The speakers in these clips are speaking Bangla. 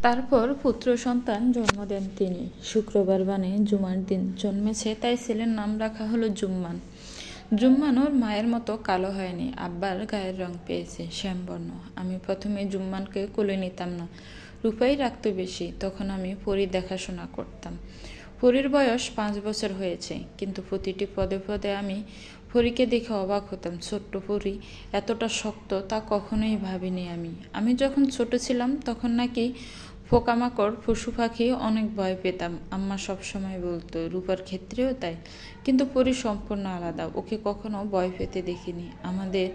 তারপর পুত্র সন্তান জন্ম দেন তিনি। শুক্রবার মানে জুমার দিন জন্মেছে, তাই ছেলের নাম রাখা হলো জুম্মান। জুম্মান ওর মায়ের মতো কালো হয়নি, আব্বার গায়ের রং পেয়েছে শ্যামবর্ণ। আমি প্রথমে জুম্মানকে কোলে নিতাম না, রূপাই রাখতো বেশি। তখন আমি পরী দেখাশোনা করতাম। পরীর বয়স 5 বছর হয়েছে, কিন্তু প্রতিটি পদে পদে আমি পরীকে দেখে অবাক হতাম। ছোট্ট পরী এতটা শক্ত তা কখনোই ভাবিনি আমি যখন ছোট ছিলাম তখন নাকি পোকামাকড় পশু পাখি অনেক ভয় পেতাম। আম্মা সবসময় বলতো রূপার ক্ষেত্রেও তাই, কিন্তু পরী সম্পূর্ণ আলাদা, ওকে কখনো ভয় পেতে দেখিনি। আমাদের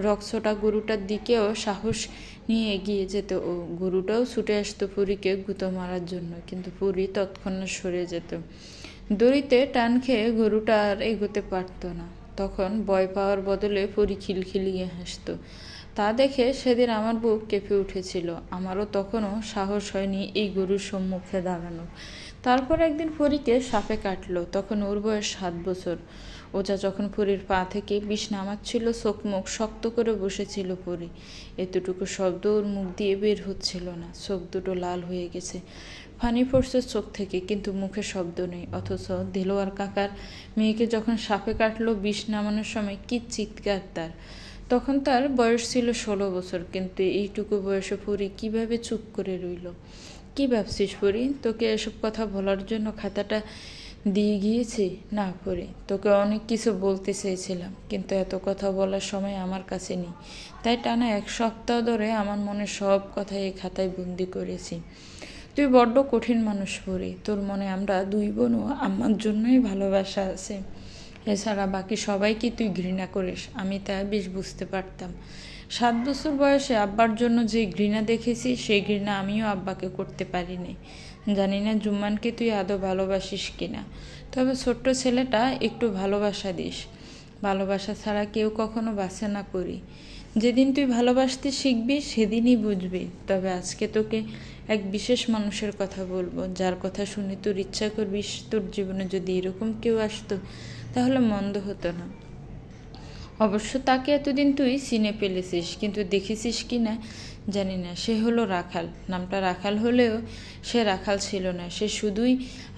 রক্সটা গরুটার দিকেও সাহস নিয়ে এগিয়ে যেত ও, গরুটাও ছুটে আসতো পরীকে গুঁতো মারার জন্য, কিন্তু পরী তৎক্ষণাৎ সরে যেত। দড়িতে টান খেয়ে গরুটা আর এগোতে পারতো না। তখন ভয় পাওয়ার বদলে পরী খিলখিলিয়ে হাসতো। তা দেখে সেদিন আমার বুক কেঁপে উঠেছিল। আমারও তখনও সাহস হয়নি এই গরুর সম্মুখে দাঁড়ানো। তারপর একদিন পরীকে সাপে কাটলো, তখন ওর বয়স 7 বছর। ওজা যখন পরীর পা থেকে বিষ নামাচ্ছিল, চোখ মুখ শক্ত করে বসেছিল পরী। এতটুকু শব্দ ওর মুখ দিয়ে বের হচ্ছিল না। চোখ দুটো লাল হয়ে গেছে, পানি পড়ছে চোখ থেকে, কিন্তু মুখে শব্দ নেই। অথচ দেলোয়ার কাকার মেয়েকে যখন সাপে কাটলো বিষ নামানোর সময় কি চিৎকার তার! তখন তার বয়স ছিল 16 বছর, কিন্তু এইটুকু বয়সে পরী কিভাবে চুপ করে রইল? কি ভাবছিস পরী? তোকে এসব কথা বলার জন্য খাতাটা দিয়ে গিয়েছি? না পরী, তোকে অনেক কিছু বলতে চেয়েছিলাম, কিন্তু এত কথা বলার সময় আমার কাছে নেই। তাই টানা 1 সপ্তাহ ধরে আমার মনের সব কথা এই খাতায় বন্দি করেছি। তুই বড্ড কঠিন মানুষ পরী, তোর মনে আমরা 2 বোনও আমার জন্যই ভালোবাসা আছে। এছাড়া বাকি সবাইকে তুই ঘৃণা করিস, আমি তা বেশ বুঝতে পারতাম। 7 বছর বয়সে আব্বার জন্য যে ঘৃণা দেখেছি, সেই ঘৃণা আমিও আব্বাকে করতে পারিনি। জানি না জুম্মানকে তুই আদৌ ভালোবাসিস কিনা, তবে ছোট্ট ছেলেটা একটু ভালোবাসা দিস। ভালোবাসা ছাড়া কেউ কখনো বাঁচে না পরী। যেদিন তুই ভালোবাসতে শিখবি সেদিনই বুঝবি। তবে আজকে তোকে এক বিশেষ মানুষের কথা বলবো, যার কথা শুনে তোর ইচ্ছা করবি তোর জীবনে যদি এরকম কেউ আসতো তাহলে মন্দ হতো না। অবশ্য তাকে এতদিন তুই চিনে ফেলেছিস, কিন্তু দেখেছিস কি না জানি না। সে হলো রাখাল। নামটা রাখাল হলেও সে রাখাল ছিল না, সে শুধুই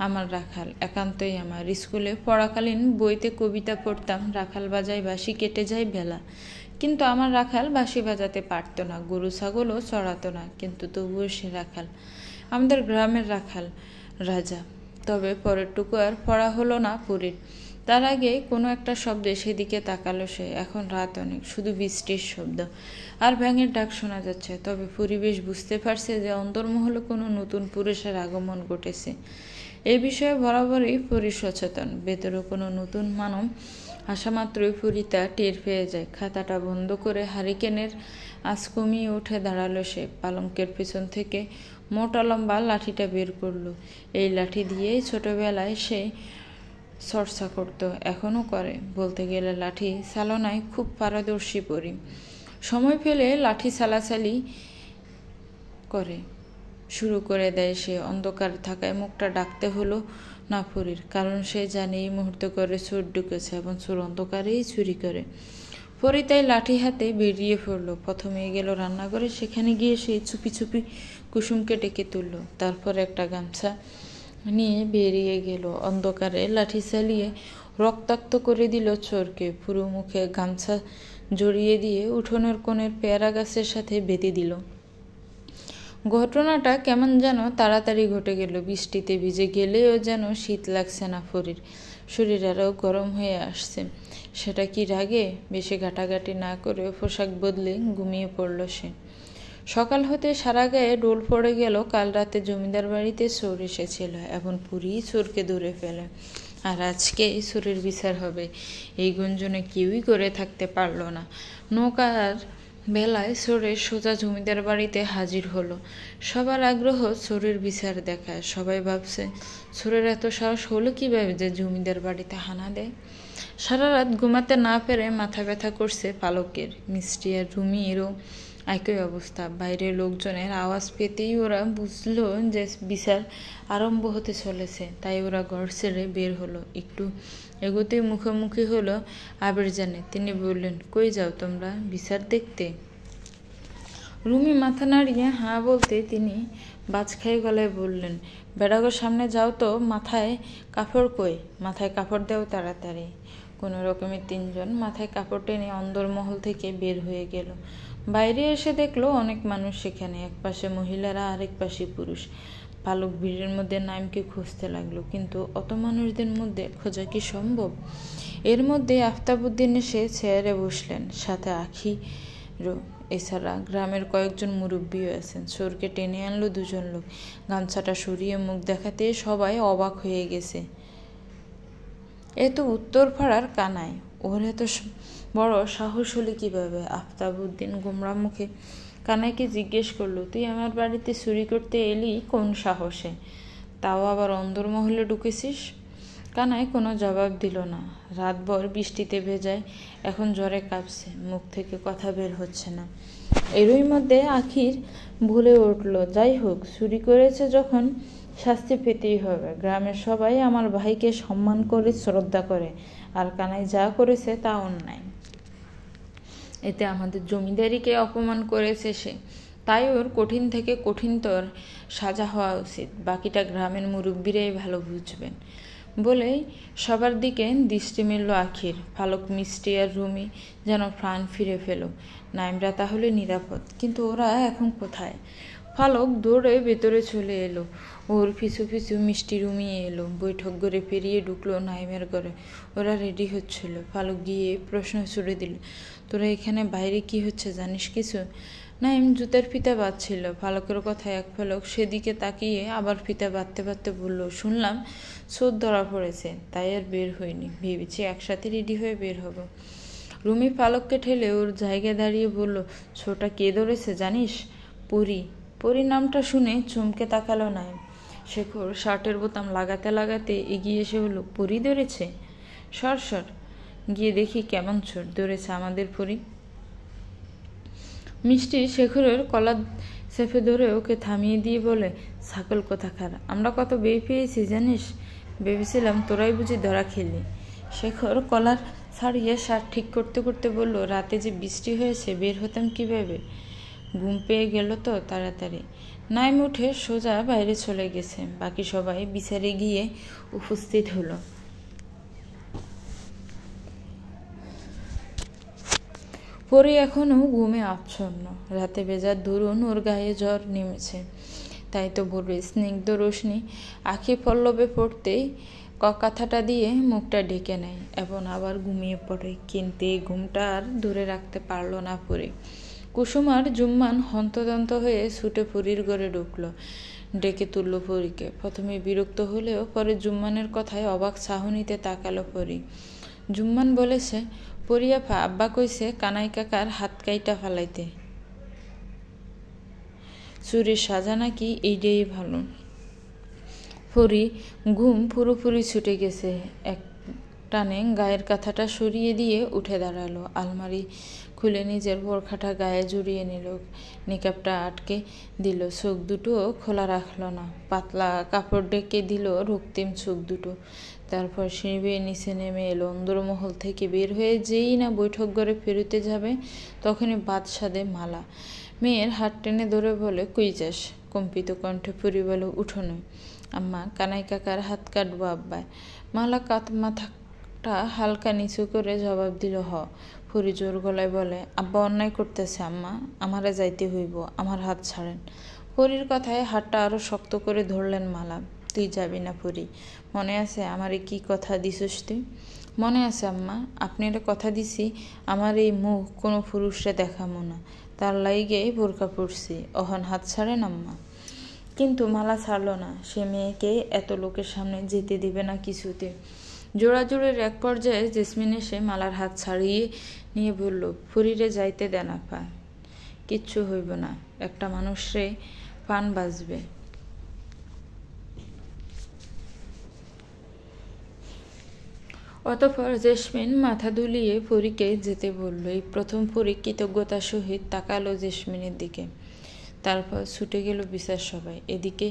আমার রাখাল, একান্তই আমার। স্কুলে পড়াকালীন বইতে কবিতা পড়তাম, রাখাল বাজায় বাঁশি কেটে যায় বেলা। কিন্তু আমার রাখাল বাঁশি বাজাতে পারতো না, গরু ছাগলও চড়াতো না, কিন্তু তবুও সে রাখাল, আমাদের গ্রামের রাখাল রাজা। তবে পরেরটুকু আর পড়া হলো না পরীর। তার আগে কোনো একটা শব্দে সেদিকে তাকালো সে। এখন রাত অনেক, শুধু বৃষ্টির শব্দ আর ব্যাঙের ডাক শোনা যাচ্ছে। তবে পরিবেশ বুঝতে পারছে যে অন্তর্মহলে কোনো নতুন পুরুষের আগমন ঘটেছে। এই বিষয়ে বরাবরই পরী সচেতন। ভেতরে কোনো নতুন মানব আসা মাত্রই পরী তা টের পেয়ে যায়। খাতাটা বন্ধ করে হারিকেনের আঁচ কমিয়ে উঠে দাঁড়ালো সে। পালঙ্কের পেছন থেকে মোটা লম্বা লাঠিটা বের করলো। এই লাঠি দিয়েই ছোটবেলায় সে চর্চা করত, এখনও করে। বলতে গেলে লাঠি চালনায় খুব পারদর্শী পরী। সময় পেলে লাঠি চালাচালি করে শুরু করে দেয় সে। অন্ধকার থাকায় মুখটা ডাকতে হলো না পরীর, কারণ সে জানে এই মুহূর্তে করে চোর ঢুকেছে এবং চোর অন্ধকারেই চুরি করে। পরী তাই লাঠি হাতে বেরিয়ে পড়ল। প্রথমে গেল রান্নাঘরে, সেখানে গিয়ে সে চুপি চুপি কুসুমকে ডেকে তুলল। তারপর একটা গামছা নিয়ে বেরিয়ে গেল। অন্ধকারে লাঠি চালিয়ে রক্তাক্ত করে দিল চোরকে। পুরো মুখে গামছা জড়িয়ে দিয়ে উঠোনের কোণের পেয়ারা গাছের সাথে বেঁধে দিল। ঘটনাটা কেমন যেন তাড়াতাড়ি ঘটে গেল। বৃষ্টিতে ভিজে গেলেও যেন শীত লাগছে না পরীর, শরীর আরও গরম হয়ে আসছে। সেটা কি রাগে? বেশি ঘাটাঘাটি না করে পোশাক বদলে ঘুমিয়ে পড়ল সে। সকাল হতে সারা গায়ে ডোল পড়ে গেল। কাল রাতে জমিদার বাড়িতে চোর এসেছিল এবং পরী চোরকে ধরে ফেলে, আর আজকে চোরের বিচার হবে। এই গুঞ্জনে কেউই করে থাকতে পারল না। নৌকার বেলায় চোরের সোজা জমিদার বাড়িতে হাজির হলো। সবার আগ্রহ চোরের বিচার দেখায়। সবাই ভাবছে চোরের এত সাহস হলো কিভাবে যে জমিদার বাড়িতে হানা দেয়। সারা রাত ঘুমাতে না পেরে মাথা ব্যথা করছে পালকের। মিষ্টি আর রুমিরও একই অবস্থা। বাইরে লোকজনের আওয়াজ পেতেই ওরা বুঝলো যে বিচার আরম্ভ হতে চলেছে। তাই ওরা ঘর ছেড়ে বের হলো। একটু এগোতেই মুখোমুখি হলো আবির জানে। তিনি বললেন, কই যাও তোমরা? বিচার দেখতে? রুমি মাথা নাড়িয়ে হাঁ বলতে তিনি বাজখাই গলায় বললেন, বেড়াগোর সামনে যাও তো, মাথায় কাপড় কই, মাথায় কাপড় দেও তাড়াতাড়ি। কোনো রকমের তিনজন মাথায় কাপড় টেনে অন্দরমহল থেকে বের হয়ে গেল। বাইরে এসে দেখলো অনেক মানুষ সেখানে, এক পাশে মহিলারা আরেক পাশে পুরুষ। পালক ভিড়ের মধ্যে নাইমকে খুঁজতে লাগলো, কিন্তু অত মানুষদের মধ্যে খোঁজা কি সম্ভব? এর মধ্যে আফতাবউদ্দিন এসে চেয়ারে বসলেন, সাথে আখিরও। এছাড়া গ্রামের কয়েকজন মুরব্বীও আছেন। চোরকে টেনে আনলো দুজন লোক। গামছাটা সরিয়ে মুখ দেখাতে সবাই অবাক হয়ে গেছে। এ তো উত্তর পাড়ার কানাই, ওর এত বড় সাহস হলে কিভাবে? আফতাবউদ্দিন গোমরা মুখে কানাইকে জিজ্ঞেস করলো, তুই আমার বাড়িতে চুরি করতে এলি কোন সাহসে? তাও আবার অন্দরমহলে ঢুকেছিস? কানাই কোনো জবাব দিল না। রাতভর বৃষ্টিতে ভেজায়, এখন জ্বরে কাঁপছে, মুখ থেকে কথা বের হচ্ছে না। এরই মধ্যে আখির ভুলে উঠল, যাই হোক, চুরি করেছে যখন শাস্তি পেতেই হবে। গ্রামের সবাই আমার ভাইকে সম্মান করে শ্রদ্ধা করে, আর কানাই যা করেছে তা অন্যায়। এতে আমাদের জমিদারিকে অপমান করেছে সে, তাই ওর কঠিন থেকে কঠিনতর সাজা হওয়া উচিত। বাকিটা গ্রামের মুরব্বীরাই ভালো বুঝবেন। বলেই সবার দিকে দৃষ্টি মেলল আখির। ফালক, মিষ্টি আর রুমি যেন প্রাণ ফিরে পেল। নাইমরা তাহলে নিরাপদ, কিন্তু ওরা এখন কোথায়? ফালক দৌড়ে ভেতরে চলে এলো, ওর পিছু পিছু মিষ্টি রুমি এলো। বৈঠক ঘরে পেরিয়ে ঢুকলো নাইমের ঘরে। ওরা রেডি হচ্ছিল। ফালক গিয়ে প্রশ্ন ছুড়ে দিল, তোরা এখানে বাইরে কি হচ্ছে জানিস কিছু? নাইম জুতার ফিতা বাঁধছিল। ফালকের কথায় এক ফালক সেদিকে তাকিয়ে আবার ফিতা বাঁধতে বাঁধতে বলল, শুনলাম চোর ধরা পড়েছে, তাই আর বের হইনি, ভেবেছি একসাথে রেডি হয়ে বের হব। রুমি ফালককে ঠেলে ওর জায়গায় দাঁড়িয়ে বলল, ছোটা কে ধরেছে জানিস? পরি। পরি নামটা শুনে চমকে তাকালো নাইম। শেখর শার্টের বোতাম লাগাতে লাগাতে এগিয়ে এসে বলল, পরি ধরেছে? সর সর, গিয়ে দেখি কেমন চোর ধরেছে আমাদের পরি। মিষ্টি শেখরের কলার চেপে ধরে ওকে থামিয়ে দিয়ে বলে, ছাগল কোথাকার, আমরা কত বেয়ে পেয়েছি জানিস? ভেবেছিলাম তোরাই বুঝি ধরা খেলি। শেখর কলার ছাড়িয়ে শার্ট ঠিক করতে করতে বলল, রাতে যে বৃষ্টি হয়েছে, বের হতাম কিভাবে? ঘুম পেয়ে গেল তো তাড়াতাড়ি। নাইম উঠে সোজা বাইরে চলে গেছে। বাকি সবাই বিচারে গিয়ে উপস্থিত হলো। পরি এখনো ঘুমে আচ্ছন্ন। রাতে ভেজার দরুন ওর গায়ে জ্বর নেমেছে। তাই তো ভোরে স্নিগ্ধ রোশনি আখি পল্লবে পড়তেই কাঁথাটা দিয়ে মুখটা ঢেকে নেয় এবং আবার ঘুমিয়ে পড়ে। কিন্তু এই ঘুমটা আর ধরে রাখতে পারল না পরি। কুসুম আর জুম্মান হন্তদন্ত হয়ে ছুটে পরির ঘরে ঢুকলো। ডেকে তুলল পরীকে। প্রথমে বিরক্ত হলেও পরে জুম্মানের কথায় অবাক চাহনিতে তাকালো পরি। জুম্মান বলেছে, পরিয়াফা, আব্বা কইছে কানাই কাকার হাত কাইটা ফালাইতে। চুরির সাজা নাকি এইটাই ভালো। পরি ঘুম পুরোপুরি ছুটে গেছে। এক টানে গায়ের কাঁথাটা সরিয়ে দিয়ে উঠে দাঁড়ালো। আলমারি খুলে নিজের বোরখাটা গায়ে জড়িয়ে নিল। নিকাবটা আটকে দিল। চোখ দুটো খোলা রাখলো না। পাতলা কাপড় ডেকে দিল রক্তিম চোখ দুটো। তারপর সিঁড়ি বেয়ে নিচে নেমে এলো। অন্দরমহল থেকে বের হয়ে যেই না বৈঠক ঘরে ফেরুতে যাবে, তখনই বাদশাদে মালা মেয়ের হাত টেনে ধরে বলে, কই যাস? কম্পিত কণ্ঠে পরি বলে, উঠোনে। আম্মা, কানাই কাকার হাত কাটবো আব্বায়। মালা মাথাটা হালকা নিচু করে জবাব দিল, হ। পরি জোর গলায় বলে, আব্বা অন্যায় করতেছে আম্মা, আমারে যাইতে হইব, আমার হাত ছাড়েন। পরির কথায় হাতটা আরো শক্ত করে ধরলেন মালা। তুই যাবি না পরি, মনে আছে আমারে কি কথা দিছিস তুই? মনে আছে আম্মা, আপনার কথা দিছি আমার এই মুখ কোনো পুরুষরে দেখামো না, তার লাইগে বোরকা পড়ছি, অহন হাত ছাড়েন আম্মা। কিন্তু মালা ছাড়ল না। সে মেয়েকে এত লোকের সামনে যেতে দিবে না কিছুতে। জোড়াজোড়ের এক পর্যায়ে জেসমিন এসে মালার হাত ছাড়িয়ে নিয়ে বলল, পরিরে যাইতে দেন আপা, কিচ্ছু হইব না, একটা মানুষরে পান বাজবে। অতঃপর জেসমিন মাথা দুলিয়ে পরীকে যেতে বলল। এই প্রথম পরী কৃতজ্ঞতার সহিত তাকালো জেসমিনের দিকে। তারপর ছুটে গেল বিচার সবাই। এদিকে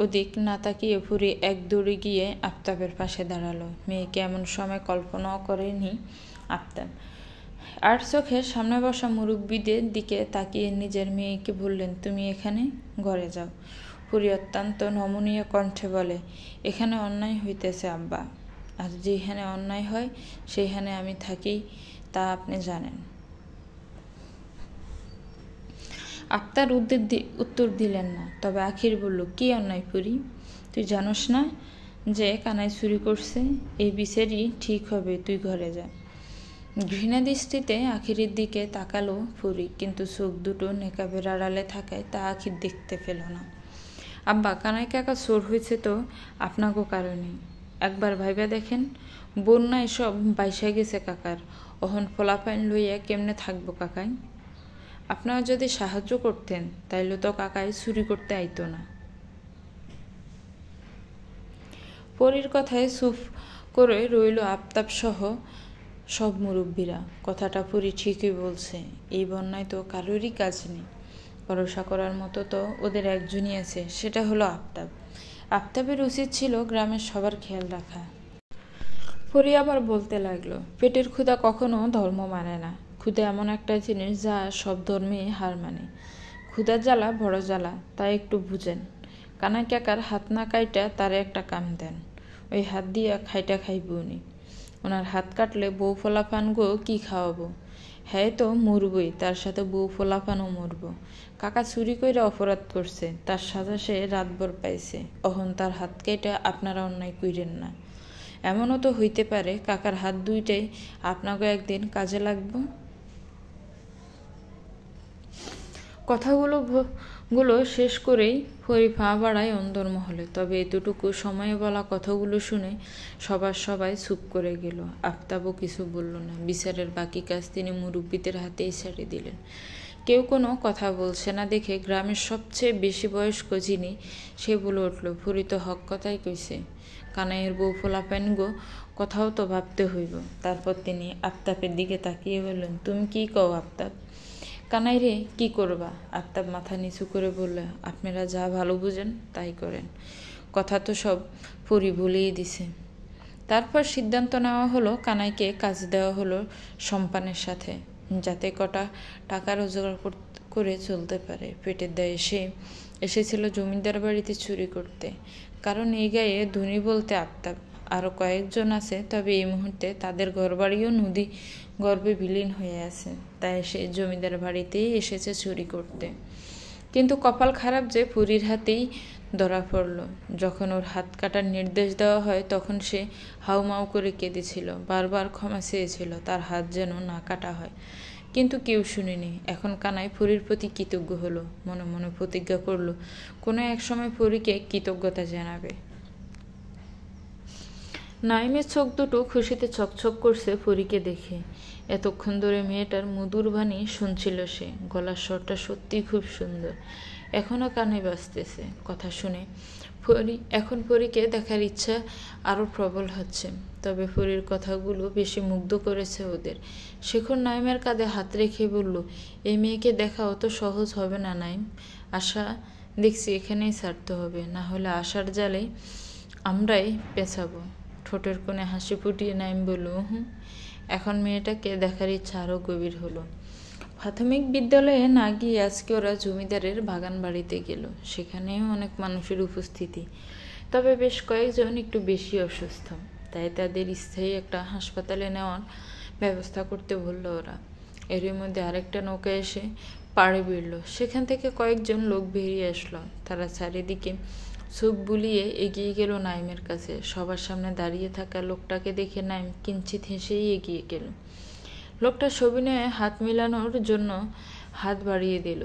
ওদিক না তাকিয়ে পরী এক দৌড়ে গিয়ে আফতাবের পাশে দাঁড়ালো। মেয়েকে এমন সময় কল্পনাও করেনি আফতাব। আর চোখের সামনে বসা মুরব্বীদের দিকে তাকিয়ে নিজের মেয়েকে বললেন, তুমি এখানে ঘরে যাও। পরী অত্যন্ত নমনীয় কণ্ঠে বলে, এখানে অন্যায় হইতেছে আব্বা, আর যেখানে অন্যায় হয় সেইখানে আমি থাকি, তা আপনি জানেন। আক্তার উত্তর দিলেন না, তবে আখির বলল, কি অন্যায় পরী? তুই জানোস না যে কানাই চুরি করছে? এই বিচারই ঠিক হবে, তুই ঘরে যা। ঘৃণা দৃষ্টিতে আখিরের দিকে তাকালো পরী, কিন্তু চোখ দুটো নেকাবের আড়ালে থাকায় তা আখির দেখতে পেল না। আব্বা, কানাই কাকা চোর হয়েছে তো আপনাকেও কারণে। একবার ভাইবা দেখেন, বন্যা এসব বাইসা গেছে কাকার, অহন ফলাফাইন লইয়া কেমনে থাকবো কাকাই? আপনারা যদি সাহায্য করতেন তাইলে তো কাকাই চুরি করতে আইতো না। পরীর কথায় চুপ করে রইল আফতাব সহ সব মুরব্বীরা। কথাটা পরী ঠিকই বলছে, এই বন্যায় তো কারোরই কাজ নেই, ভরসা করার মতো তো ওদের একজনই আছে, সেটা হলো আফতাব। আফতাবের উচিত ছিল গ্রামের সবার খেয়াল রাখা। পরী আবার বলতে লাগলো, পেটের ক্ষুধা কখনো ধর্ম মানে না। ক্ষুধা এমন একটা জিনিস যা সব ধর্মে হার মানে। ক্ষুধার জ্বালা বড় জ্বালা, তাই একটু বুঝেন। কানাই কাকার হাত না কাইটা তারে একটা কাম দেন, ওই হাত দিয়া খাইটা খাইব উনি। ওনার হাত কাটলে বউ ফোলাফান গো কি খাওয়াবো? হ্যাঁ তো মরবই, তার সাথে বউ ফোলাফানও মরব। কাকা চুরি কইরা অপরাধ করছে, তার সাজা সে রাতভর পাইছে, অহন তার হাত কেটে আপনারা অন্যায় কইরেন না। এমনও তো হইতে পারে কাকার হাত দুইটাই আপনাকে একদিন কাজে লাগবে। কথাগুলো শেষ করেই পরী পা বাড়ায় অন্দরমহলে। তবে এতটুকু সময়ে বলা কথাগুলো শুনে সবাই চুপ করে গেল। আফতাবও কিছু বলল না। বিচারের বাকি কাজ তিনি মুরব্বীদের হাতেই ছেড়ে দিলেন। কেউ কোনো কথা বলছে না দেখে গ্রামের সবচেয়ে বেশি বয়স্ক যিনি, সে বলে উঠল, পরী তো হক কথাই কইছে, কানাইয়ের বউ ফোলাপাইন গো, কথাও তো ভাবতে হইব। তারপর তিনি আফতাবের দিকে তাকিয়ে বললেন, তুমি কি কও আফতাব? কানাই রে, কি করবা? আফতাব মাথা নিচু করে বলল, আপনারা যা ভালো বুঝেন তাই করেন। কথা তো সব পরী বলেই দিছে। তারপর সিদ্ধান্ত নেওয়া হলো, কানাইকে কাজ দেওয়া হলো সম্পানের সাথে, যাতে কটা টাকা রোজগার করে চলতে পারে। পেটের দায়ে সে এসেছিল জমিদার বাড়িতে চুরি করতে, কারণ এই গায়ে ধনী বলতে আফতাব। আরও কয়েকজন আছে, তবে এই মুহূর্তে তাদের ঘরবাড়িও নদী গর্ভে বিলীন হয়ে আছে, তাই সে জমিদার বাড়িতেই এসেছে চুরি করতে। কিন্তু কপাল খারাপ যে পরীর হাতেই ধরা পড়ল। যখন ওর হাত কাটার নির্দেশ দেওয়া হয় তখন সে হাউমাউ করে কেঁদেছিল, বারবার ক্ষমা চেয়েছিল তার হাত যেন না কাটা হয়, কিন্তু কেউ শুনেনি। এখন কানাই পরীর প্রতি কৃতজ্ঞ হলো, মনে মনে প্রতিজ্ঞা করলো কোনো এক সময় পরীকে কৃতজ্ঞতা জানাবে। নাইমের চোখ দুটো খুশিতে চকচক করছে পরীকে দেখে। এতক্ষণ ধরে মেয়েটার মধুর বাণী শুনছিল সে, গলার স্বরটা সত্যিই খুব সুন্দর, এখনও কানে বাজতেছে। কথা শুনে এখন পরীকে দেখার ইচ্ছা আরও প্রবল হচ্ছে। তবে পরীর কথাগুলো বেশি মুগ্ধ করেছে ওদের। শেখর নাইমের কাঁধে হাত রেখে বলল, এই মেয়েকে দেখা অত সহজ হবে না নাইম, আশা দেখছি এখানেই ছাড়তে হবে, না হলে আশার জালে আমরাই পেছাবো। ঠোঁটের কোণে হাসি ফুটিয়ে নাইম বলল, এখন মেয়েটাকে দেখার ইচ্ছা আরও গভীর হলো। প্রাথমিক বিদ্যালয়ে না গিয়ে আজকে ওরা জমিদারের বাগান বাড়িতে গেল। সেখানেও অনেক মানুষের উপস্থিতি, তবে বেশ কয়েকজন একটু বেশি অসুস্থ, তাই তাদের স্থায়ী একটা হাসপাতালে নেওয়ার ব্যবস্থা করতে বলল ওরা। এরই মধ্যে আরেকটা নৌকা এসে পাড়ে ভিড়ল। সেখান থেকে কয়েকজন লোক বেরিয়ে আসলো। তারা চারিদিকে চোখ বুলিয়ে এগিয়ে গেল নাইমের কাছে। সবার সামনে দাঁড়িয়ে থাকা লোকটাকে দেখে নাইম কিঞ্চিত হেসেই এগিয়ে গেল। লোকটা সবিনয়ে হাত মিলানোর জন্য হাত বাড়িয়ে দিল।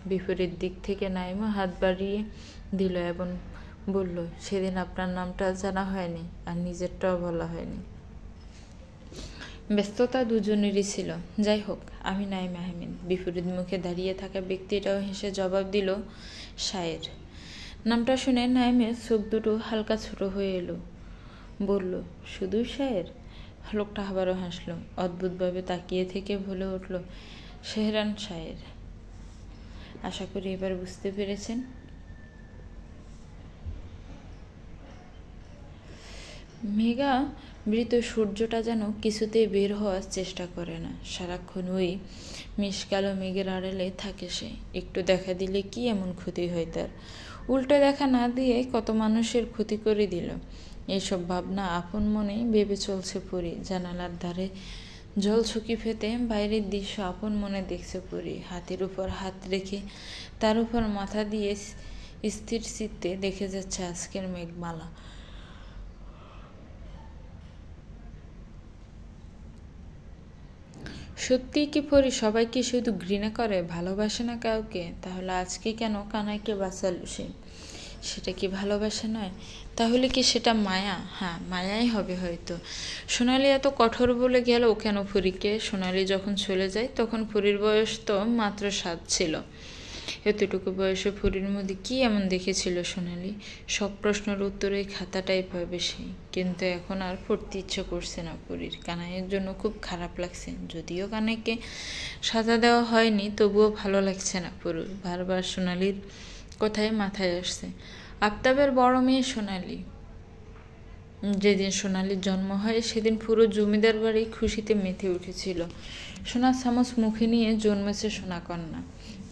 বিপরীত দিক থেকে নাইমও হাত বাড়িয়ে দিল এবং বলল, সেদিন আপনার নামটা জানা হয়নি আর নিজেরটাও বলা হয়নি। ব্যস্ততা দুজনেরই ছিল। যাই হোক, আমি নাইম আহমেদ। বিপরীত মুখে দাঁড়িয়ে থাকা ব্যক্তিটাও হেসে জবাব দিল, শায়ের। নামটা শুনে নাইমের চোখ দুটো হালকা ছোট হয়ে এলো। বলল, শুধু শায়ের? লোকটা আবারও হাসলো, অদ্ভুতভাবে তাকিয়ে থেকে বলে উঠল, শেহরান শায়ের। আশা করি এবার বুঝতে পেরেছেন। মেঘা মৃত সূর্যটা যেন কিছুতেই বের হওয়ার চেষ্টা করে না, সারাক্ষণ ওই মিশকালো মেঘের আড়ালে থাকে সে। একটু দেখা দিলে কি এমন ক্ষতি হয় তার? উল্টো দেখা না দিয়ে কত মানুষের ক্ষতি করে দিল। এইসব ভাবনা আপন মনেই ভেবে চলছে পরি। জানালার ধারে জলছকি ফেতে বাইরের দৃশ্য আপন মনে দেখছে পরি। হাতের উপর হাত রেখে তার উপর মাথা দিয়ে স্থির চিত্তে দেখে যাচ্ছে আজকের মেঘমালা। সত্যিই কি পরি সবাইকে শুধু ঘৃণা করে, ভালোবাসে না কাউকে? তাহলে আজকে কেন কানাইকে বাঁচালো সে? সেটা কি ভালোবাসা নয়? তাহলে কি সেটা মায়া? হ্যাঁ, মায়াই হবে হয়তো। সোনালি এত কঠোর বলে গেল কেন পরীকে? সোনালি যখন চলে যায় তখন পরীর বয়স তো মাত্র 7 ছিল। এতটুকু বয়সে পরীর মধ্যে কি এমন দেখেছিল সোনালি? সব প্রশ্নের উত্তরে খাতাটাই পাবে সে। কিন্তু এখন আর পড়তে ইচ্ছে করছে না পরীর। কানাইয়ের জন্য খুব খারাপ লাগছে। যদিও কানাইকে সাজা দেওয়া হয়নি, তবুও ভালো লাগছে না পরীর। বারবার সোনালির কথায় মাথায় আসছে আফতাবের বড় মেয়ে সোনালি। যেদিন সোনালির জন্ম হয় সেদিন পুরো জমিদার বাড়ি খুশিতে মেতে উঠেছিল। সোনার চামচ মুখে নিয়ে জন্মেছে সোনাকন্যা।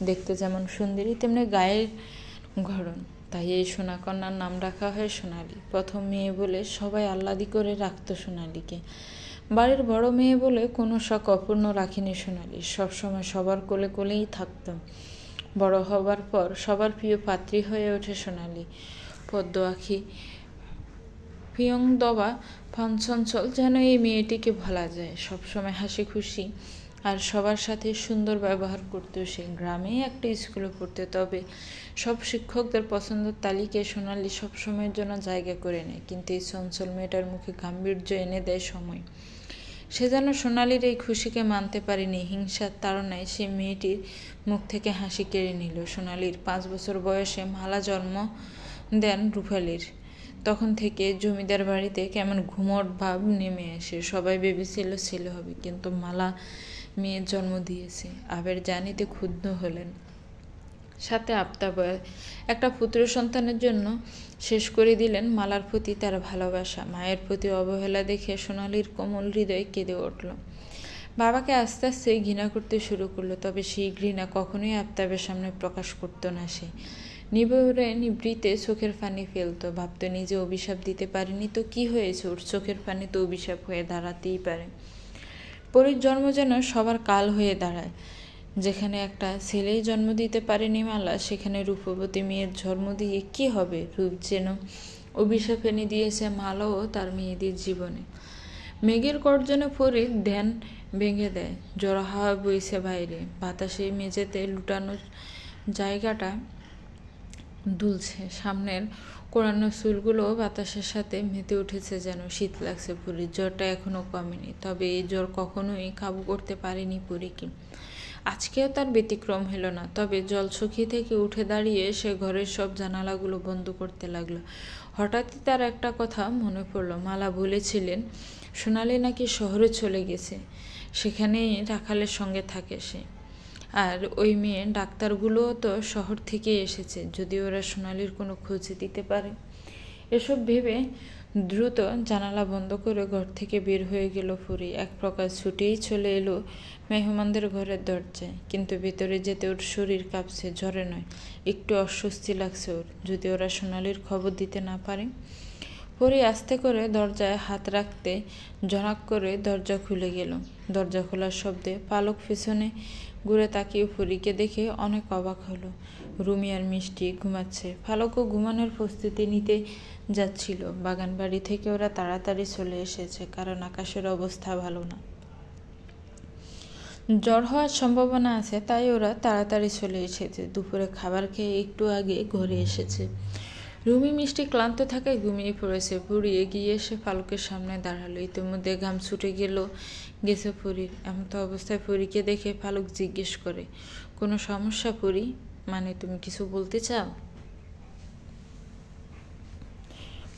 দেখতে যেমন সুন্দরী তেমনি গায়ের গড়ন। তাই এই সোনাকন্যার নাম রাখা হয় সোনালি। প্রথম মেয়ে বলে সবাই আহ্লাদি করে রাখত সোনালিকে। বাড়ির বড় মেয়ে বলে কোনো শখ অপূর্ণ রাখেনি সোনালি। সবসময় সবার কোলে কোলেই থাকতাম। বড় হবার পর সবার প্রিয় পাত্রী হয়ে ওঠে সোনালি। পদ্ম আঁখি পিয়ংদবা পাঞ্চঞ্চল যেন এই মেয়েটিকে ভোলা যায়। সবসময় হাসি খুশি আর সবার সাথে সুন্দর ব্যবহার করতো সে। গ্রামে একটা স্কুলে পড়তে, তবে সব শিক্ষকদের পছন্দের তালিকায় সোনালি সবসময়ের জন্য জায়গা করে নেয়। কিন্তু এই চঞ্চল মেয়েটার মুখে গাম্ভীর্য এনে দেয় সময়। সে যেন সোনালির এই খুশিকে মানতে পারেনি। হিংসার তাড়নায় সে মেয়েটির মুখ থেকে হাসি কেড়ে নিল। সোনালির 5 বছর বয়সে মালা জন্ম দেন রূপালীর। তখন থেকে জমিদার বাড়িতে কেমন ঘুমট ভাব নেমে আসে। সবাই ভেবেছিল ছেলে হবে, কিন্তু মালা মেয়ের জন্ম দিয়েছে। আবের জানিতে ক্ষুব্ধ হলেন। সাথে আফতাব একটা পুত্র সন্তানের জন্য শেষ করে দিলেন মালার প্রতি তার ভালোবাসা। মায়ের প্রতি অবহেলা দেখে সোনালির কোমল হৃদয় কেঁদে উঠল। বাবাকে আস্তে আস্তে ঘৃণা করতে শুরু করলো। তবে সেই ঘৃণা কখনোই আফতাবের সামনে প্রকাশ করতো না সে। নিবরে নিবৃতে চোখের পানি ফেলতো। ভাবতো নিজে অভিশাপ দিতে পারেনি তো কি হয়েছে, ওর চোখের পানি তো অভিশাপ হয়ে দাঁড়াতেই পারে। পরীর জন্ম যেন সবার কাল হয়ে দাঁড়ায়। যেখানে একটা ছেলেই জন্ম দিতে পারেনি মালা, সেখানে রূপবতী মেয়ের জন্ম দিয়ে কি হবে? রূপ যেন অভিশাপ এনে দিয়েছে মালাও তার মেয়েদের জীবনে। মেঘের গর্জনে পরীর ধ্যান ভেঙে দেয়। জড়ো হাওয়া বইছে বাইরে, বাতাসে মেঝেতে লুটানো জায়গাটা দুলছে। সামনের কোড়ানো চুলগুলো বাতাসের সাথে মেতে উঠেছে, যেন শীত লাগছে পরীর। জ্বরটা এখনো কমেনি, তবে এই জ্বর কখনোই কাবু করতে পারেনি পরীকে। আজকেও তার ব্যতিক্রম হলো না। তবে জলসখী থেকে উঠে দাঁড়িয়ে সে ঘরের সব জানালাগুলো বন্ধ করতে লাগলো। হঠাৎই তার একটা কথা মনে পড়ল। মালা বলেছিলেন সোনালি নাকি শহরে চলে গেছে, সেখানেই রাখালের সঙ্গে থাকে সে। আর ওই মেয়ে ডাক্তারগুলোও তো শহর থেকে এসেছে, যদি ওরা সোনালির কোনো খোঁজ দিতে পারে। এসব ভেবে দ্রুত জানালা বন্ধ করে ঘর থেকে বের হয়ে গেল পরী। এক প্রকার ছুটেই চলে এলো মেহমানদের ঘরের দরজায়। কিন্তু ভেতরে যেতে ওর শরীর কাঁপছে, জ্বরে নয়, একটু অস্বস্তি লাগছে ওর। যদি ওরা সোনালির খবর দিতে না পারে। পরী আস্তে করে দরজায় হাত রাখতে জনাক করে দরজা খুলে গেল। দরজা খোলার শব্দে পালক পেছনে ঘুরে তাকিয়ে পরীকে দেখে অনেক অবাক হলো। রুমি আর মিষ্টি ঘুমাচ্ছে। পালকও ঘুমানোর প্রস্তুতি নিতে যাচ্ছিল। বাগান বাড়ি থেকে ওরা তাড়াতাড়ি চলে এসেছে, কারণ আকাশের অবস্থা ভালো না, জ্বর হওয়ার সম্ভাবনা আছে। তাই ওরা তাড়াতাড়ি চলে এসেছে। দুপুরে খাবার খেয়ে একটু আগে ঘরে এসেছে। রুমি মিষ্টি ক্লান্ত থাকায় ঘুমিয়ে পড়েছে। পরী এগিয়ে এসে পালকের সামনে দাঁড়ালো। ইতিমধ্যে ঘাম ছুটে গেছে পরীর। এমতো অবস্থায় পরীকে দেখে পালক জিজ্ঞেস করে, কোনো সমস্যা পরী? মানে তুমি কিছু বলতে চাও?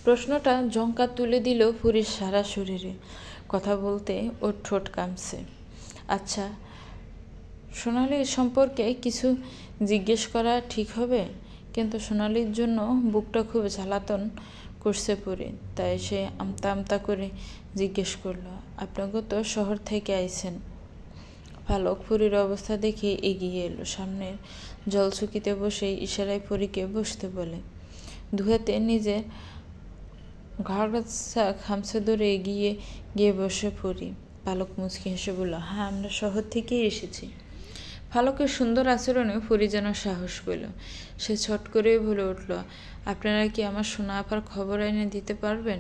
প্রশ্নটা ঝঙ্কার তুলে দিল পরীর সারা শরীরে। কথা বলতে ওর ঠোঁট কাঁপছে। আচ্ছা, সোনালির সম্পর্কে কিছু জিজ্ঞেস করা ঠিক হবে? কিন্তু সোনালির জন্য বুকটা খুব জ্বালাতন করছে পরী। তাই সে আমতা আমতা করে জিজ্ঞেস করলো, আপনাকে তো শহর থেকে আইছেন। পালক পরীর অবস্থা দেখে এগিয়ে এলো। সামনের জলচকিতে বসে ইশারায় পরীকে বসতে বলে। দুহাতে নিজের ঘাড়ছা খামচা ধরে এগিয়ে গিয়ে বসে পড়ি। পালক মুচকি হেসে বলল, হ্যাঁ, আমরা শহর থেকেই এসেছি। পালকের সুন্দর আচরণে পরি যেন সাহস পেল। সে ছট করে বলে উঠল, আপনারা কি আমার সোনা আপার খবর এনে দিতে পারবেন?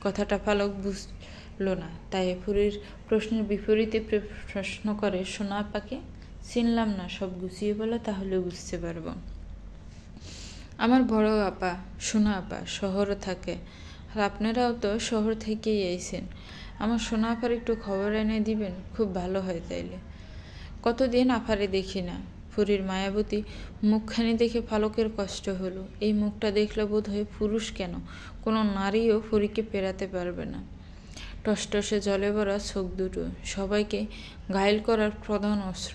কথাটা পালক বুঝল না, তাই পরীর প্রশ্নের বিপরীতে প্রশ্ন করে, সোনা আপাকে চিনলাম না, সব গুছিয়ে বলো, তাহলে বুঝতে পারবো। আমার বড় আপা, সোনা আপা, শহরে থাকে, আর আপনারাও তো শহর থেকেই আইছেন। আমার সোনা আপার একটু খবর এনে দিবেন, খুব ভালো হয় তাইলে। কতদিন আপারে দেখি না। পরীর মায়াবতী মুখখানি দেখে পালকের কষ্ট হলো। এই মুখটা দেখলে বোধ হয় পুরুষ কেন, কোনো নারীও পরীকে পেরাতে পারবে না। টসটসে জলে ভরা চোখ দুটো সবাইকে ঘায়েল করার প্রধান অস্ত্র।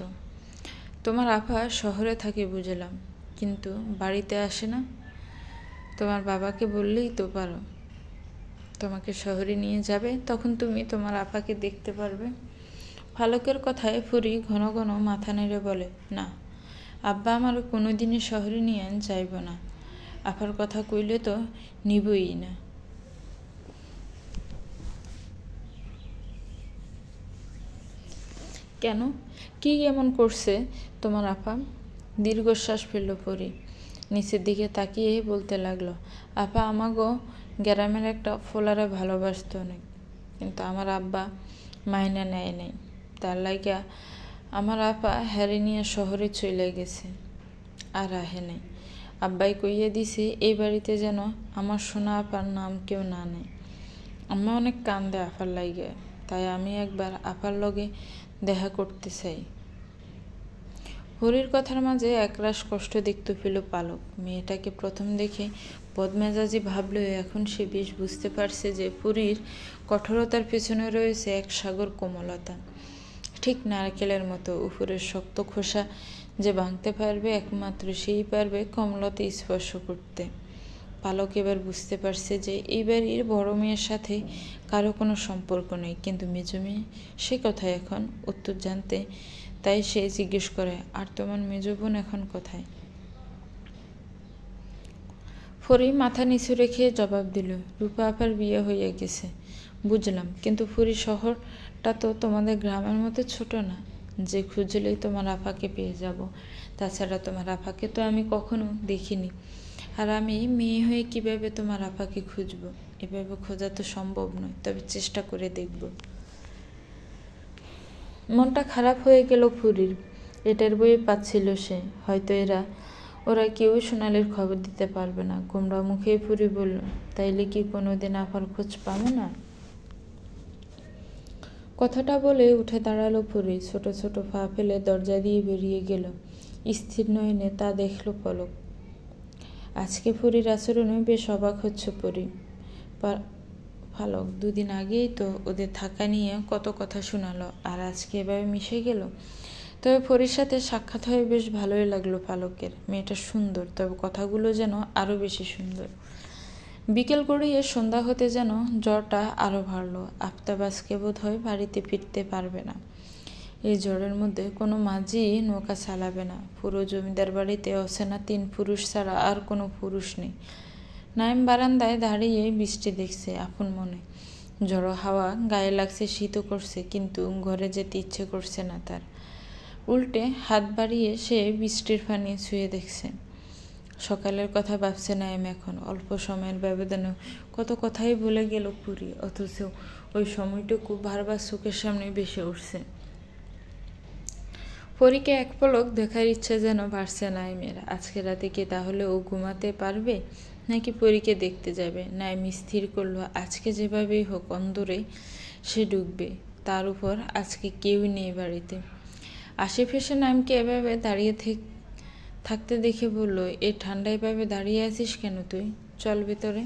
তোমার আপা শহরে থাকে বুঝলাম, কিন্তু বাড়িতে আসে না? তোমার বাবাকে বললেই তো পারো, তোমাকে শহরে নিয়ে যাবে, তখন তুমি তোমার আপাকে দেখতে পারবে। পালকের কথায় পরী ঘন ঘন মাথা নেড়ে বলে, না, আব্বা আমার কোনোদিনই শহরে নিয়ে যাইব না। আপার কথা কইলে তো নিবই না। কেন, কি এমন করছে তোমার আপা? দীর্ঘশ্বাস ফেলল পরী। নিচের দিকে তাকিয়ে বলতে লাগলো, আপা আমাগো গ্রামের একটা ফোলারে ভালোবাসত অনেক, কিন্তু আমার আব্বা মাইনা নেয় নাই। তার লাগিয়া আমার আপা হ্যারে নিয়ে শহরে চলে গেছে, আর আহে নাই। আব্বাই কইয়া দিছে এই বাড়িতে যেন আমার সোনা আপার নাম কেউ না নেয়। আম্মা অনেক কান্দে আপার লাগে, তাই আমি একবার আপার লগে দেখা করতে চাই। হরির কথার মাঝে একরাশ কষ্ট দেখতে পেল পালক। মেয়েটাকে প্রথম দেখে বদমেজাজি ভাবল, এখন সে বেশ বুঝতে পারছে যে পরীর কঠোরতার পেছনে রয়েছে এক সাগর কোমলতা। ঠিক নারকেলের মতো উপরের শক্ত খোসা যে ভাঙতে পারবে, একমাত্র সেই পারবে কমলতা স্পর্শ করতে। পালক এবার বুঝতে পারছে যে এই বাড়ির বড় মেয়ের সাথে কারো কোনো সম্পর্ক নেই, কিন্তু মেজো মেয়ে সে কথা এখন উত্তর জানতে, তাই সে জিজ্ঞেস করে, আর তোমার মেজো বোন এখন কোথায়? পরী মাথা নিচু রেখে জবাব দিল, রূপা আপার বিয়ে হয়ে গেছে। বুঝলাম, কিন্তু পুরী শহরটা তো তোমাদের গ্রামের মতো ছোট না, যে খুঁজলেই তোমার আপাকে পেয়ে যাব। তাছাড়া তোমার আপাকে তো আমি কখনো দেখিনি, আর আমি মেয়ে হয়ে কিভাবে তোমার আপাকে খুঁজব? এভাবে খোঁজা তো সম্ভব নয়, তবে চেষ্টা করে দেখব। মনটা খারাপ হয়ে গেল পুরীর। এটার বইয়ে পাচ্ছিল সে, হয়তো ওরা কেউ সোনালির খবর দিতে পারবে না। গোমরা মুখে পুরী বলল, তাইলে কি কোনোদিন আপার খোঁজ পাবে না? কথাটা বলে উঠে দাঁড়ালো পুরী। ছোট ছোট পা ফেলে দরজা দিয়ে বেরিয়ে গেল। স্থির নয়নে তা দেখল পলক। আজকে পুরীর আচরণে বেশ অবাক হচ্ছে পরী। পালক দুদিন আগেই তো ওদের থাকা নিয়ে কত কথা শোনালো, আর আজকে এভাবে মিশে গেল। তবে পরীর সাথে সাক্ষাৎ হয়ে বেশ ভালোই লাগলো পালকের। মেয়েটা সুন্দর, তবে কথাগুলো যেন আরও বেশি সুন্দর। বিকেল গড়িয়ে সন্ধ্যা হতে যেন জ্বরটা আরও বাড়ল। আফতাব আজকে বোধ হয় বাড়িতে ফিরতে পারবে না। এই জ্বরের মধ্যে কোনো মাঝি নৌকা চালাবে না। পুরো জমিদার বাড়িতে অচেনা 3 পুরুষ ছাড়া আর কোনো পুরুষ নেই। নাইম বারান্দায় দাঁড়িয়ে বৃষ্টি দেখছে আপন মনে। ঝড়ো হাওয়া গায়ে লাগছে, শীতও করছে, কিন্তু ঘরে যেতে ইচ্ছে করছে না তার। উল্টে হাত বাড়িয়ে সে বৃষ্টির পানি ছুঁয়ে দেখছে। সকালের কথা ভাবছে নাইম এখন। অল্প সময়ের ব্যবধানে কত কথাই ভুলে গেল পুরী, অথচ ওই সময়টুকু বারবার চোখের সামনে ভেসে উঠছে। পরীকে এক পলক দেখার ইচ্ছা যেন বাড়ছে নাইমের। আজকে রাতে কি তাহলে ও ঘুমাতে পারবে, নাকি পরীকে দেখতে যাবে? নাইম স্থির করলো, আজকে যেভাবেই হোক অন্দরে সে ঢুকবে। তার উপর আজকে কেউই নেই বাড়িতে। আশেপাশে নাইমকে এভাবে দাঁড়িয়ে থাকতে দেখে বলল, এই ঠান্ডায় এভাবে দাঁড়িয়ে আছিস কেন তুই? চল ভেতরে।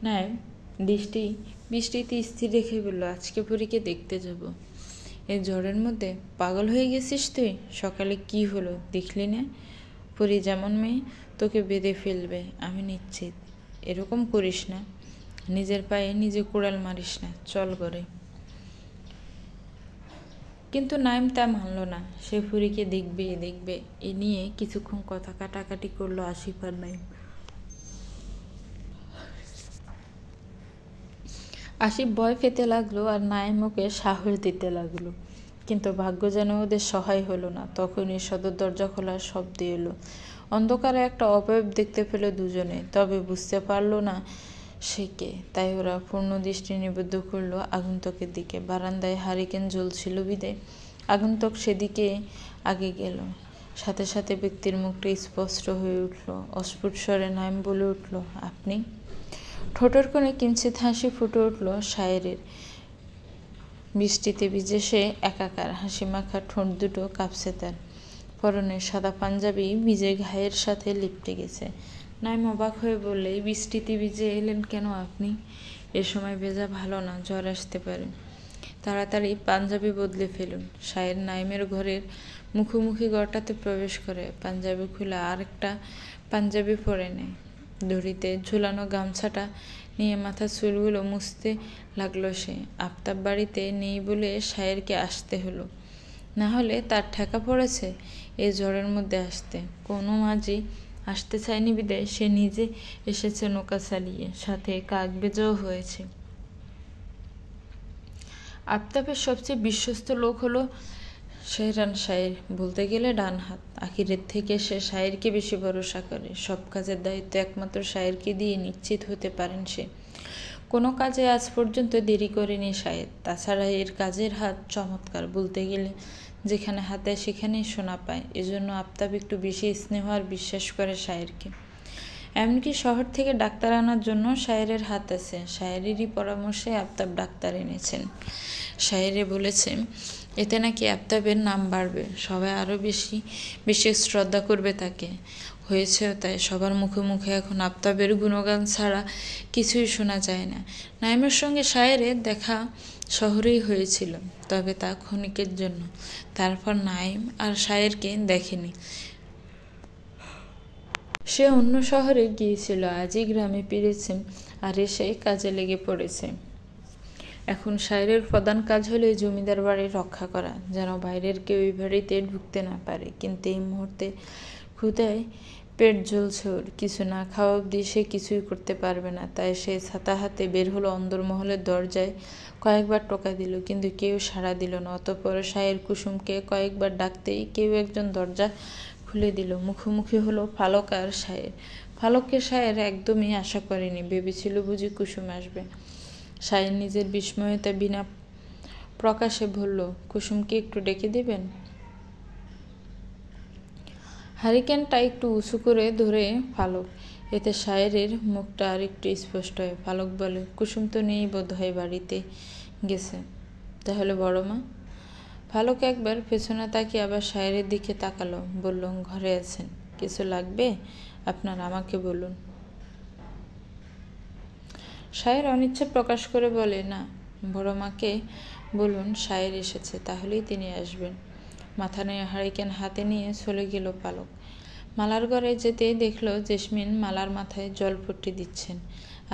নাইম বৃষ্টিতে স্থির রেখে বলল, আজকে পরীকে দেখতে যাব। এই জ্বরের মধ্যে পাগল হয়ে গেছিস তুই? সকালে কি হলো দেখলি না? পরী যেমন মেয়ে, তোকে বেঁধে ফেলবে আমি নিশ্চিত। এরকম করিস না। নিজের পায়ে নিজে কুড়াল মারিস না, চল ঘরে। কিন্তু নাইম তা মানল না। সে ফুরিকে দেখবে দেখবে এ নিয়ে কিছুক্ষণ কথা কাটাকাটি করলো আসিফ আর নাইম। আসিফ ভয় পেতে লাগলো আর নাইম ওকে সাহস দিতে লাগলো, কিন্তু ভাগ্য যেন ওদের সহায় হলো না। তখনই সদর দরজা খোলার শব্দ এলো। অন্ধকারে একটা অবয়ব দেখতে পেল দুজনে, তবে বুঝতে পারলো না সে কে। তাই ওরা পূর্ণ দৃষ্টি নিবদ্ধ করলো আগন্তুকের দিকে। বারান্দায় হারিকেন জ্বলছিল বিদায় আগন্তুক সেদিকে আগে গেল। সাথে সাথে ব্যক্তির মুখটা স্পষ্ট হয়ে উঠল। অস্ফুট স্বরে নাইম বলে উঠল, আপনি? ঠোঁটের কোণে কিঞ্চিত হাসি ফুটে উঠল শায়েরের। বৃষ্টিতে ভিজে সে একাকার, হাসি মাখা ঠোঁট দুটো কাঁপছে তার। পরনের সাদা পাঞ্জাবি ভিজে ঘায়ের সাথে লিপটে গেছে। নাইম অবাক হয়ে বললে, বৃষ্টিতে ভিজে এলেন কেন আপনি? এ সময় ভেজা ভালো না, জ্বর আসতে পারে। তাড়াতাড়ি পাঞ্জাবি বদলে ফেলুন। শায়ের নাইমের ঘরের মুখোমুখি ঘরটাতে প্রবেশ করে পাঞ্জাবি খুলে আর একটা পাঞ্জাবি পরে নেয়। দড়িতে ঝুলানো গামছাটা নিয়ে মাথার চুলগুলো মুছতে লাগলো সে। আফতাব বাড়িতে নেই বলে শায়েরকে আসতে হলো, না হলে তার ঠেকা পড়েছে এই ঝড়ের মধ্যে আসতে। কোনো মাঝি আসতে চায়নি বিদায় সে নিজে এসেছে নৌকা চালিয়ে, সাথে কাক বেজাও হয়েছে। আফতাবের সবচেয়ে বিশ্বস্ত লোক হলো শেহরান শায়ের, বলতে গেলে ডান হাত। আখিরের থেকে সে শায়েরকে বেশি ভরসা করে। সব কাজের দায়িত্ব একমাত্র শায়েরকে দিয়ে নিশ্চিত হতে পারেন সে। কোনো কাজে আজ পর্যন্ত দেরি করেনি শায়ের। তাছাড়া এর কাজের হাত চমৎকার, বলতে গেলে যেখানে হাতে সেখানেই সোনা পায়। এজন্য আফতাব একটু বেশি স্নেহ আর বিশ্বাস করে শায়েরকে। এমনকি শহর থেকে ডাক্তার আনার জন্য শায়েরের হাত আছে। শায়েরেরই পরামর্শে আফতাব ডাক্তার এনেছেন। শায়েরে বলেছে এতে নাকি আফতাবের নাম বাড়বে, সবাই আরও বেশি বেশি শ্রদ্ধা করবে তাকে। হয়েছেও তাই। সবার মুখে মুখে এখন আফতাবের গুণগান ছাড়া কিছুই শোনা যায় না। নাইমের সঙ্গে শায়েরের দেখা শহরেই হয়েছিল, তবে তা ক্ষণিকের জন্য। তারপর নাইম আর শায়েরকে দেখেনি। সে অন্য শহরে গিয়েছিল, আজই গ্রামে ফিরেছে আর এসে কাজে লেগে পড়েছে। এখন শায়েরের প্রধান কাজ হলো জমিদার বাড়ি রক্ষা করা, যেন বাইরের কেউ এই বাড়িতে ঢুকতে না পারে। কিন্তু এই মুহূর্তে ক্ষুধায় পেট জ্বলছে ওর। কিছু না খাওয়া অবধি সে কিছুই করতে পারবে না। তাই সে ছাতা হাতে বের হলো। অন্দরমহলের দরজায় কয়েকবার টোকা দিল, কিন্তু কেউ সাড়া দিল না। অতঃপর শায়ের কুসুমকে কয়েকবার ডাকতেই কেউ একজন দরজা খুলে দিল। মুখোমুখি হলো ফালক আর শায়ের। ফালককে শায়ের একদমই আশা করেনি, ভেবেছিল বুঝি কুসুম আসবে। শায়ের নিজের বিস্ময়তা বিনা প্রকাশে বলল, কুসুমকে একটু ডেকে দিবেন? হারিকেনটা একটু উঁচু করে ধরে ফালক, এতে শায়েরের মুখটা আর একটু স্পষ্ট হয়। ফালক বলে, কুসুম তো নেই বোধ হয়, বাড়িতে গেছে। তাহলে বড় মা? ফালক একবার পেছনে তাকিয়ে আবার শায়েরের দিকে তাকালো, বলল, ঘরে আছেন। কিছু লাগবে আপনার? আমাকে বলুন। শায়ের অনিচ্ছা প্রকাশ করে বলে, না, বড় মাকে বলুন শায়ের এসেছে, তাহলেই তিনি আসবেন। মাথা নিয়ে হারিকেন হাতে নিয়ে চলে গেল পালক। মালার ঘরে যেতেই দেখলো জেসমিন মালার মাথায় জলপট্টি দিচ্ছেন,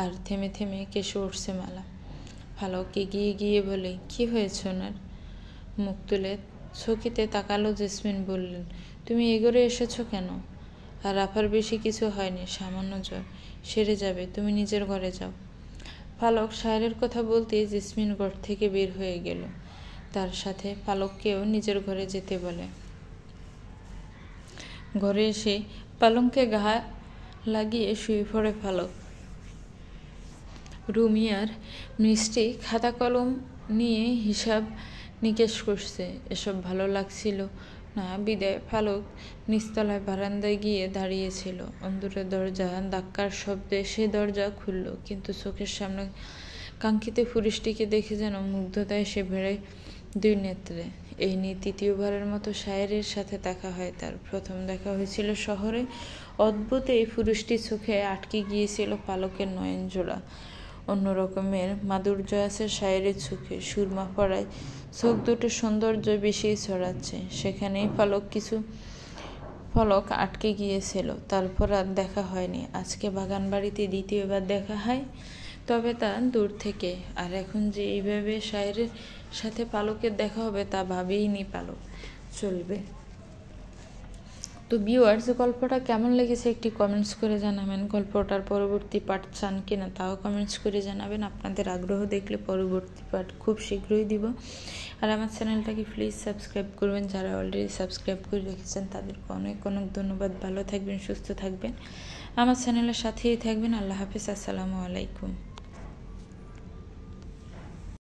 আর থেমে থেমে কেসে উঠছে মালা। পালক এগিয়ে গিয়ে বলে, কি হয়েছে ওনার? মুখ তুলে চকিতে তাকালো জেসমিন। বললেন, তুমি এ ঘরে এসেছো কেন? আর আপার বেশি কিছু হয়নি, সামান্য জ্বর, সেরে যাবে, তুমি নিজের ঘরে যাও। পালক শায়েরের কথা বলতে জেসমিন ঘর থেকে বের হয়ে গেল। তার সাথে পালককেও নিজের ঘরে যেতে বলে। ঘরে এসে পালঙ্কে গা লাগিয়ে শুয়ে পড়ে পালক। রুমিয়ার মিষ্টি খাতা কলম নিয়ে হিসাব নিকেশ করছে। এসব ভালো লাগছিল না বিদায় পালক নিচতলায় বারান্দায় গিয়ে দাঁড়িয়েছিল। অন্দরের দরজা ধাক্কার শব্দে সে দরজা খুলল, কিন্তু চোখের সামনে কাঙ্ক্ষিত পুরুষটিকে দেখে যেন মুগ্ধতায় সে বেড়ে দুই নেত্রে। এই নিয়ে তৃতীয়বারের মতো শায়েরের সাথে দেখা হয় তার। প্রথম দেখা হয়েছিল শহরে। অদ্ভুত এই পুরুষটি চোখে আটকে গিয়েছিল পালকের নয়ন জোড়া। অন্য রকমের মাধুর্য আছে শায়েরের চোখে। সুরমা পড়ায় চোখ দুটো সৌন্দর্য বেশি ছড়াচ্ছে। সেখানেই পলক আটকে গিয়েছিল। তারপর আর দেখা হয়নি। আজকে বাগান বাড়িতে দ্বিতীয়বার দেখা হয়। তবে তা দূর থেকে। আর এখন যে এইভাবে শায়েরের সাথে পালকের দেখা হবে তা ভাবেইনি পালক চলবে। তো ভিউয়ার্স, গল্পটা কেমন লেগেছে একটি কমেন্টস করে জানাবেন। গল্পটার পরবর্তী পার্ট চান কিনা তাও কমেন্টস করে জানাবেন। আপনাদের আগ্রহ দেখলে পরবর্তী পার্ট খুব শীঘ্রই দিব। আর আমার চ্যানেলটাকে প্লিজ সাবস্ক্রাইব করবেন। যারা অলরেডি সাবস্ক্রাইব করে রেখেছেন তাদেরকে অনেক অনেক ধন্যবাদ। ভালো থাকবেন, সুস্থ থাকবেন, আমার চ্যানেলের সাথেই থাকবেন। আল্লাহ হাফিজ, আসসালামু আলাইকুম।